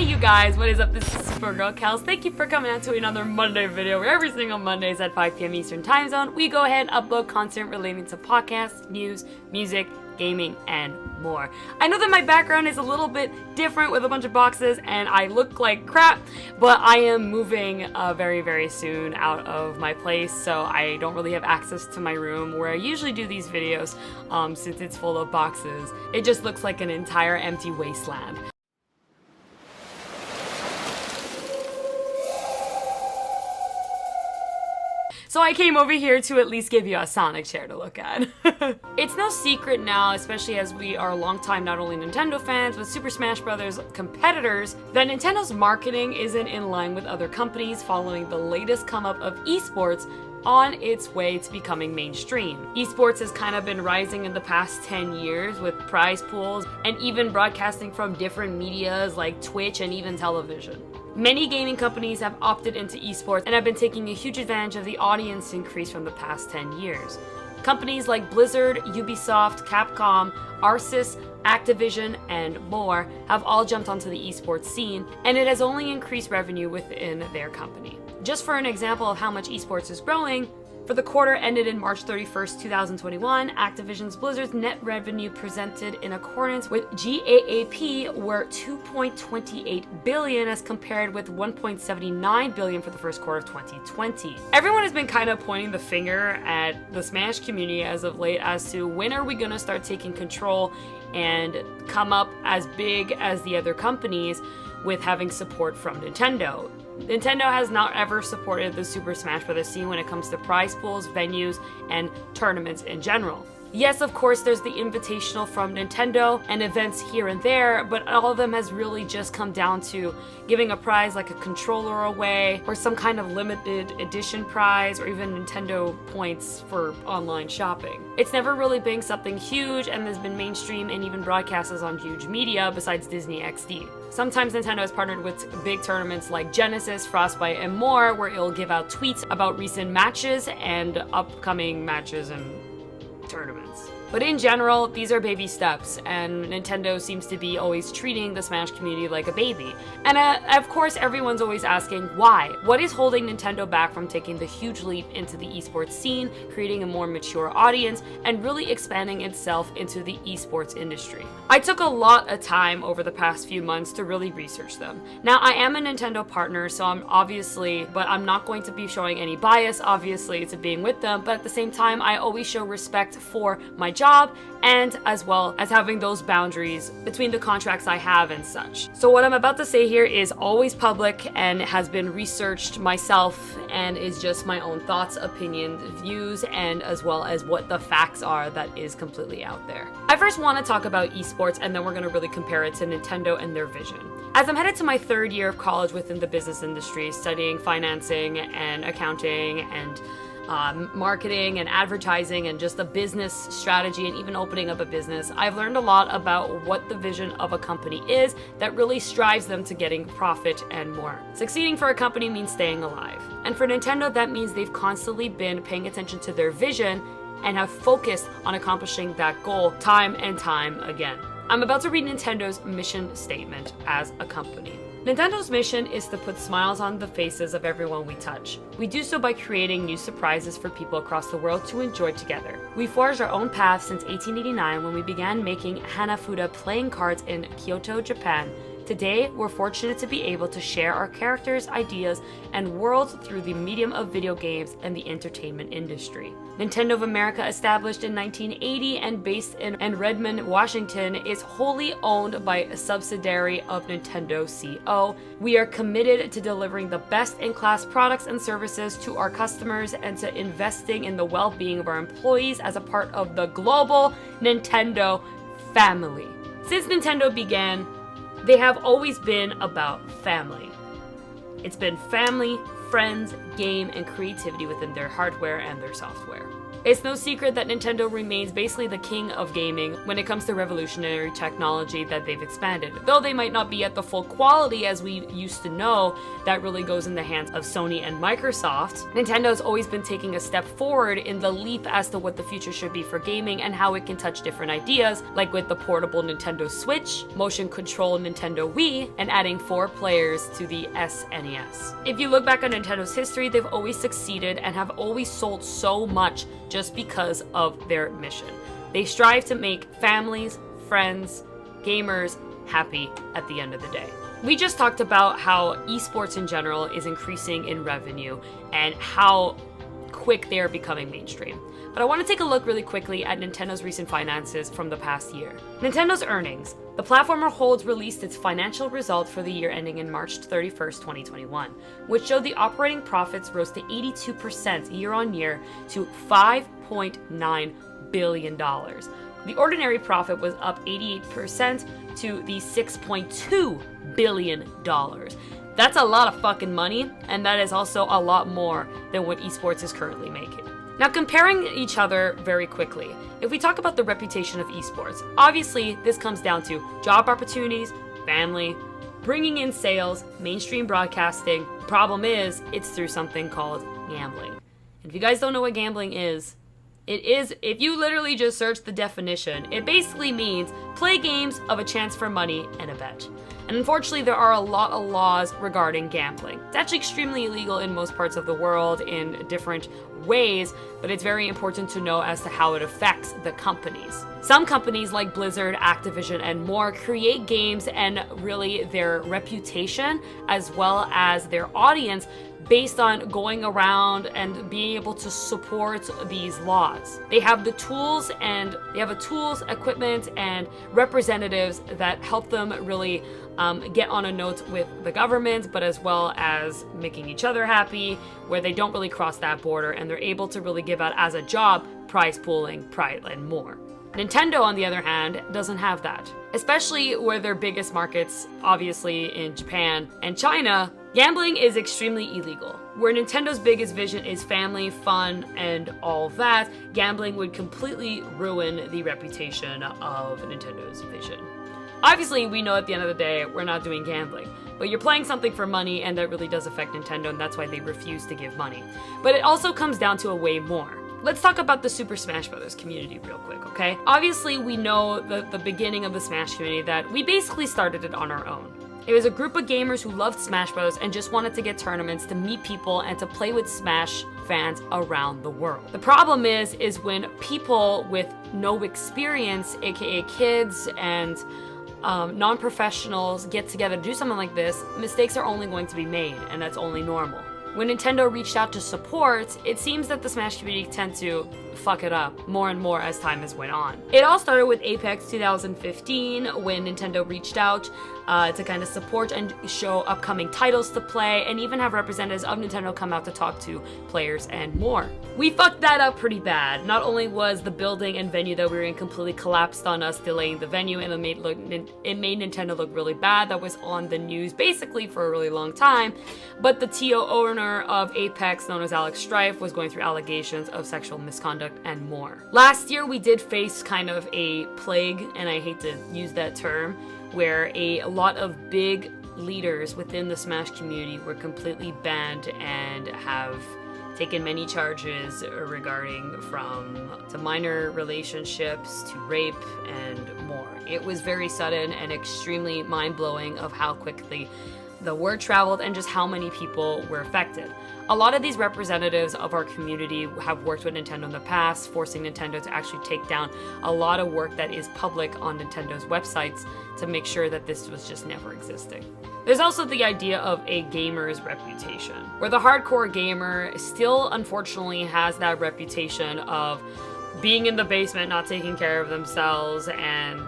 you guys, what is up? This is Supergirl Kels. Thank you for coming out to another Monday video where every single Mondays at 5 p.m. Eastern Time Zone, we go ahead and upload content relating to podcasts, news, music, gaming, and more. I know that my background is a little bit different with a bunch of boxes and I look like crap, but I am moving very, very soon out of my place, so I don't really have access to my room where I usually do these videos since it's full of boxes. It just looks like an entire empty wasteland. So I came over here to at least give you a Sonic chair to look at. It's no secret now, especially as we are longtime not only Nintendo fans, but Super Smash Bros. Competitors, that Nintendo's marketing isn't in line with other companies following the latest come up of eSports on its way to becoming mainstream. Esports has kind of been rising in the past 10 years with prize pools and even broadcasting from different medias like Twitch and even television. Many gaming companies have opted into esports and have been taking a huge advantage of the audience increase from the past 10 years. Companies like Blizzard, Ubisoft, Capcom, Arceus, Activision, and more have all jumped onto the esports scene, and it has only increased revenue within their company. Just for an example of how much esports is growing, for the quarter ended in March 31st, 2021, Activision's Blizzard's net revenue presented in accordance with GAAP were $2.28 billion as compared with $1.79 billion for the first quarter of 2020. Everyone has been kind of pointing the finger at the Smash community as of late as to when are we going to start taking control and come up as big as the other companies with having support from Nintendo. Nintendo has not ever supported the Super Smash Bros. Scene when it comes to prize pools, venues, and tournaments in general. Yes, of course, there's the Invitational from Nintendo and events here and there, but all of them has really just come down to giving a prize like a controller away, or some kind of limited edition prize, or even Nintendo points for online shopping. It's never really been something huge, and there's been mainstream and even broadcasts on huge media besides Disney XD. Sometimes Nintendo has partnered with big tournaments like Genesis, Frostbite, and more, where it'll give out tweets about recent matches and upcoming matches and tournaments. But in general, these are baby steps, and Nintendo seems to be always treating the Smash community like a baby. And of course, everyone's always asking why? What is holding Nintendo back from taking the huge leap into the esports scene, creating a more mature audience, and really expanding itself into the esports industry? I took a lot of time over the past few months to really research them. Now, I am a Nintendo partner, so I'm not going to be showing any bias, obviously, to being with them, but at the same time, I always show respect for my job and as well as having those boundaries between the contracts I have and such. So what I'm about to say here is always public and has been researched myself and is just my own thoughts, opinions, views, and as well as what the facts are that is completely out there. I first want to talk about esports and then we're going to really compare it to Nintendo and their vision. As I'm headed to my third year of college within the business industry, studying financing and accounting and marketing and advertising and just a business strategy and even opening up a business, I've learned a lot about what the vision of a company is that really strives them to getting profit and more. Succeeding for a company means staying alive. And for Nintendo, that means they've constantly been paying attention to their vision and have focused on accomplishing that goal time and time again. I'm about to read Nintendo's mission statement as a company. Nintendo's mission is to put smiles on the faces of everyone we touch. We do so by creating new surprises for people across the world to enjoy together. We forged our own path since 1889 when we began making Hanafuda playing cards in Kyoto, Japan. Today, we're fortunate to be able to share our characters, ideas, and worlds through the medium of video games and the entertainment industry. Nintendo of America, established in 1980 and based in Redmond, Washington, is wholly owned by a subsidiary of Nintendo CO. We are committed to delivering the best-in-class products and services to our customers and to investing in the well-being of our employees as a part of the global Nintendo family. Since Nintendo began, they have always been about family. It's been family, friends, game, and creativity within their hardware and their software. It's no secret that Nintendo remains basically the king of gaming when it comes to revolutionary technology that they've expanded. Though they might not be at the full quality as we used to know, that really goes in the hands of Sony and Microsoft. Nintendo's always been taking a step forward in the leap as to what the future should be for gaming and how it can touch different ideas, like with the portable Nintendo Switch, motion control Nintendo Wii, and adding 4 players to the SNES. If you look back on Nintendo's history, they've always succeeded and have always sold so much just because of their mission. They strive to make families, friends, gamers happy at the end of the day. We just talked about how esports in general is increasing in revenue and how quick they are becoming mainstream. But I want to take a look really quickly at Nintendo's recent finances from the past year. Nintendo's earnings. The platformer holds released its financial results for the year ending in March 31st, 2021, which showed the operating profits rose to 82% year on year to $5.9 billion. The ordinary profit was up 88% to the $6.2 billion. That's a lot of fucking money, and that is also a lot more than what esports is currently making. Now, comparing each other very quickly, if we talk about the reputation of esports, obviously this comes down to job opportunities, family, bringing in sales, mainstream broadcasting. Problem is, it's through something called gambling. And if you guys don't know what gambling is, it is, if you literally just search the definition, it basically means play games of a chance for money and a bet. And unfortunately, there are a lot of laws regarding gambling. It's actually extremely illegal in most parts of the world in different ways, but it's very important to know as to how it affects the companies. Some companies like Blizzard, Activision, and more create games and really their reputation as well as their audience based on going around and being able to support these laws. They have the tools and they have equipment, and representatives that help them really get on a note with the government, but as well as making each other happy, where they don't really cross that border and they're able to really give out as a job prize pooling, and more. Nintendo, on the other hand, doesn't have that. Especially where their biggest markets, obviously in Japan and China, gambling is extremely illegal. Where Nintendo's biggest vision is family, fun, and all that, gambling would completely ruin the reputation of Nintendo's vision. Obviously, we know at the end of the day, we're not doing gambling, but you're playing something for money, and that really does affect Nintendo, and that's why they refuse to give money. But it also comes down to a way more. Let's talk about the Super Smash Bros. Community real quick, okay? Obviously, we know the beginning of the Smash community that we basically started it on our own. It was a group of gamers who loved Smash Bros. And just wanted to get tournaments, to meet people, and to play with Smash fans around the world. The problem is when people with no experience, aka kids and non-professionals, get together to do something like this, mistakes are only going to be made, and that's only normal. When Nintendo reached out to support, it seems that the Smash community tend to fuck it up more and more as time has went on. It all started with Apex 2015 when Nintendo reached out to kind of support and show upcoming titles to play, and even have representatives of Nintendo come out to talk to players and more. We fucked that up pretty bad. Not only was the building and venue that we were in completely collapsed on us, delaying the venue, and it made Nintendo look really bad. That was on the news basically for a really long time, but the TO owner of Apex, known as Alex Strife, was going through allegations of sexual misconduct and more. Last year, we did face kind of a plague, and I hate to use that term, where a lot of big leaders within the Smash community were completely banned and have taken many charges regarding to minor relationships to rape and more. It was very sudden and extremely mind-blowing of how quickly the word traveled and just how many people were affected. A lot of these representatives of our community have worked with Nintendo in the past, forcing Nintendo to actually take down a lot of work that is public on Nintendo's websites to make sure that this was just never existing. There's also the idea of a gamer's reputation, where the hardcore gamer still unfortunately has that reputation of being in the basement, not taking care of themselves, and,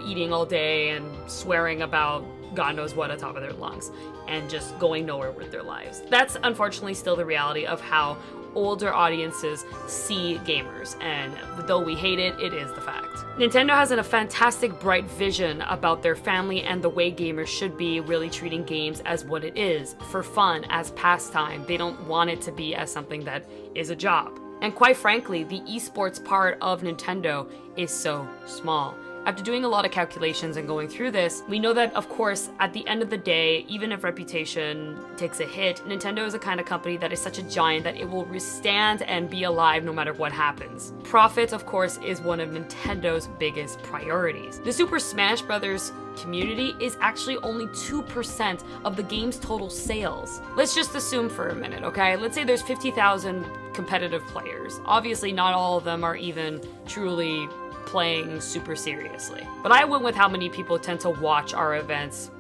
eating all day and swearing about God knows what atop of their lungs, and just going nowhere with their lives. That's unfortunately still the reality of how older audiences see gamers, and though we hate it, it is the fact. Nintendo has a fantastic, bright vision about their family and the way gamers should be really treating games as what it is, for fun, as pastime. They don't want it to be as something that is a job. And quite frankly, the esports part of Nintendo is so small. After doing a lot of calculations and going through this, we know that, of course, at the end of the day, even if reputation takes a hit, Nintendo is a kind of company that is such a giant that it will withstand and be alive no matter what happens. Profit, of course, is one of Nintendo's biggest priorities. The Super Smash Bros. Community is actually only 2% of the game's total sales. Let's just assume for a minute, okay? Let's say there's 50,000 competitive players. Obviously, not all of them are even truly playing super seriously. But I went with how many people tend to watch our events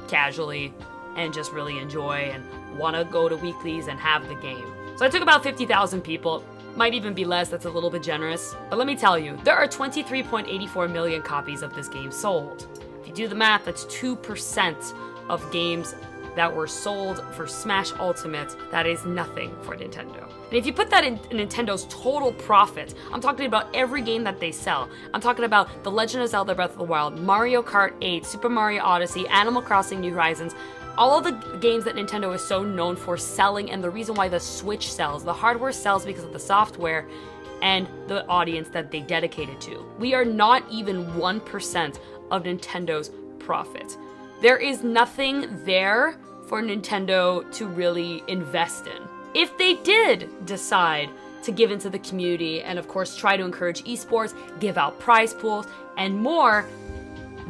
casually and just really enjoy and want to go to weeklies and have the game. So I took about 50,000 people. Might even be less, that's a little bit generous. But let me tell you, there are 23.84 million copies of this game sold. If you do the math, that's 2% of games that were sold for Smash Ultimate. That is nothing for Nintendo. And if you put that in Nintendo's total profit, I'm talking about every game that they sell. I'm talking about The Legend of Zelda Breath of the Wild, Mario Kart 8, Super Mario Odyssey, Animal Crossing New Horizons, all of the games that Nintendo is so known for selling, and the reason why the Switch sells. The hardware sells because of the software and the audience that they dedicate it to. We are not even 1% of Nintendo's profit. There is nothing there for Nintendo to really invest in. If they did decide to give into the community and of course try to encourage esports, give out prize pools, and more,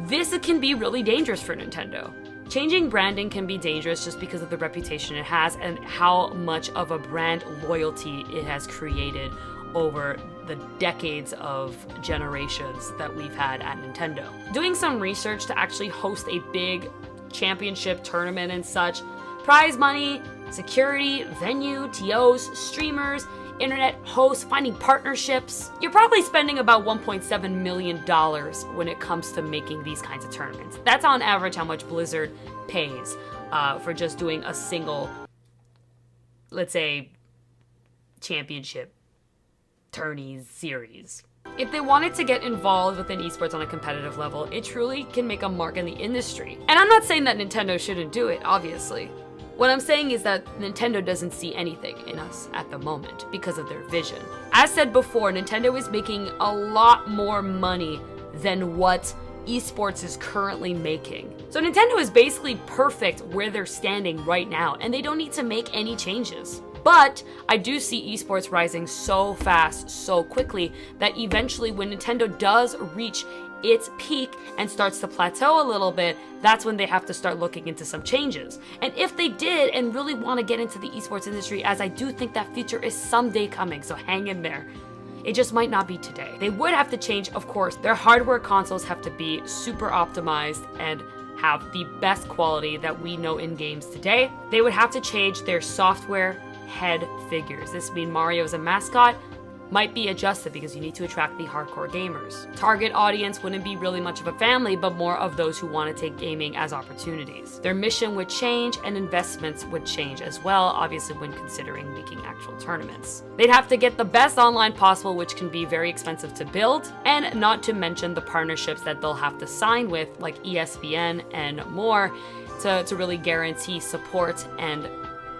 this can be really dangerous for Nintendo. Changing branding can be dangerous just because of the reputation it has and how much of a brand loyalty it has created over the decades of generations that we've had at Nintendo. Doing some research to actually host a big championship tournament and such, prize money, security, venue, TOs, streamers, internet hosts, finding partnerships. You're probably spending about $1.7 million when it comes to making these kinds of tournaments. That's on average how much Blizzard pays for just doing a single, let's say, championship tourneys series. If they wanted to get involved within esports on a competitive level, it truly can make a mark in the industry. And I'm not saying that Nintendo shouldn't do it, obviously. What I'm saying is that Nintendo doesn't see anything in us at the moment because of their vision. As said before, Nintendo is making a lot more money than what esports is currently making. So Nintendo is basically perfect where they're standing right now, and they don't need to make any changes. But I do see esports rising so fast, so quickly, that eventually when Nintendo does reach its peak and starts to plateau a little bit, that's when they have to start looking into some changes. And if they did and really want to get into the esports industry, as I do think that future is someday coming, so hang in there, it just might not be today. They would have to change, of course. Their hardware consoles have to be super optimized and have the best quality that we know in games today. They would have to change their software head figures. This means Mario as a mascot might be adjusted because you need to attract the hardcore gamers. Target audience wouldn't be really much of a family, but more of those who want to take gaming as opportunities. Their mission would change and investments would change as well, obviously when considering making actual tournaments. They'd have to get the best online possible, which can be very expensive to build, and not to mention the partnerships that they'll have to sign with, like ESPN and more, to really guarantee support and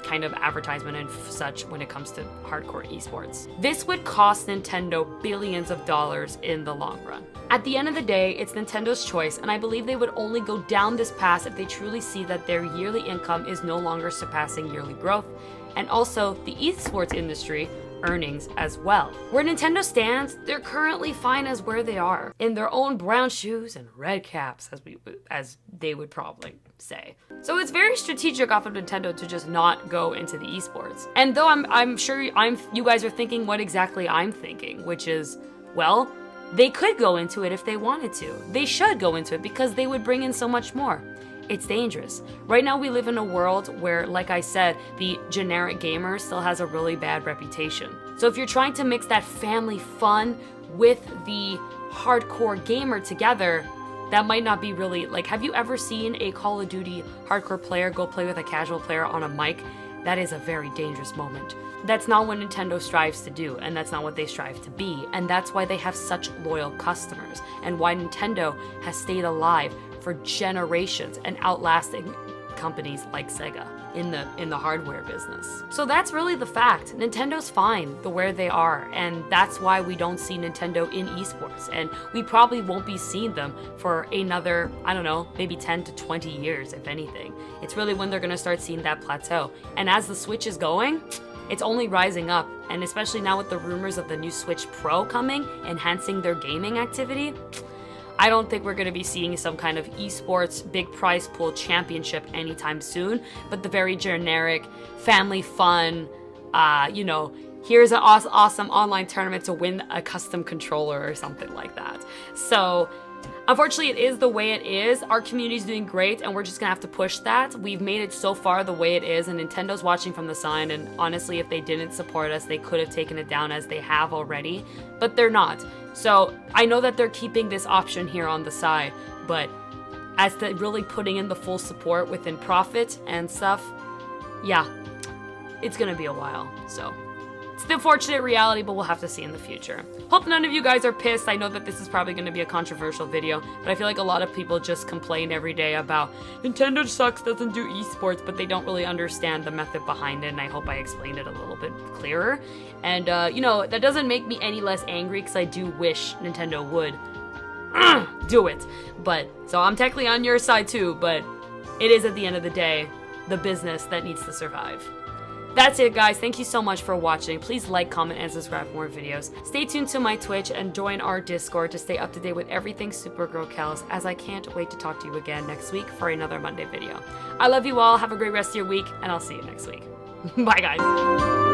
kind of advertisement and such when it comes to hardcore esports. This would cost Nintendo billions of dollars in the long run. At the end of the day, it's Nintendo's choice, and I believe they would only go down this path if they truly see that their yearly income is no longer surpassing yearly growth, and also the esports industry earnings as well. Where Nintendo stands, they're currently fine as where they are, in their own brown shoes and red caps, as they would probably say. So it's very strategic off of Nintendo to just not go into the esports. And though I'm sure you guys are thinking what exactly I'm thinking, which is, well, they could go into it if they wanted to. They should go into it because they would bring in so much more. It's dangerous. Right now we live in a world where, like I said, the generic gamer still has a really bad reputation. So if you're trying to mix that family fun with the hardcore gamer together, that might not be really, like, have you ever seen a Call of Duty hardcore player go play with a casual player on a mic? That is a very dangerous moment. That's not what Nintendo strives to do, and that's not what they strive to be, and that's why they have such loyal customers, and why Nintendo has stayed alive for generations and outlasting companies like SEGA in the hardware business. So that's really the fact. Nintendo's fine where they are, and that's why we don't see Nintendo in esports, and we probably won't be seeing them for another, I don't know, maybe 10 to 20 years, if anything. It's really when they're gonna start seeing that plateau. And as the Switch is going, it's only rising up, and especially now with the rumors of the new Switch Pro coming, enhancing their gaming activity, I don't think we're going to be seeing some kind of esports big prize pool championship anytime soon, but the very generic family fun, you know, here's an awesome online tournament to win a custom controller or something like that. So unfortunately, it is the way it is. Our community's doing great, and we're just gonna have to push that. We've made it so far the way it is, and Nintendo's watching from the side, and honestly, if they didn't support us, they could have taken it down as they have already, but they're not. So I know that they're keeping this option here on the side, but as to really putting in the full support within profit and stuff, yeah, it's gonna be a while, so. It's the unfortunate reality, but we'll have to see in the future. Hope none of you guys are pissed. I know that this is probably going to be a controversial video, but I feel like a lot of people just complain every day about Nintendo sucks, doesn't do esports, but they don't really understand the method behind it, and I hope I explained it a little bit clearer. And, you know, that doesn't make me any less angry, because I do wish Nintendo would do it. But, so I'm technically on your side too, but it is at the end of the day, the business that needs to survive. That's it, guys. Thank you so much for watching. Please like, comment, and subscribe for more videos. Stay tuned to my Twitch and join our Discord to stay up to date with everything Supergirl Kels, as I can't wait to talk to you again next week for another Monday video. I love you all. Have a great rest of your week, and I'll see you next week. Bye, guys.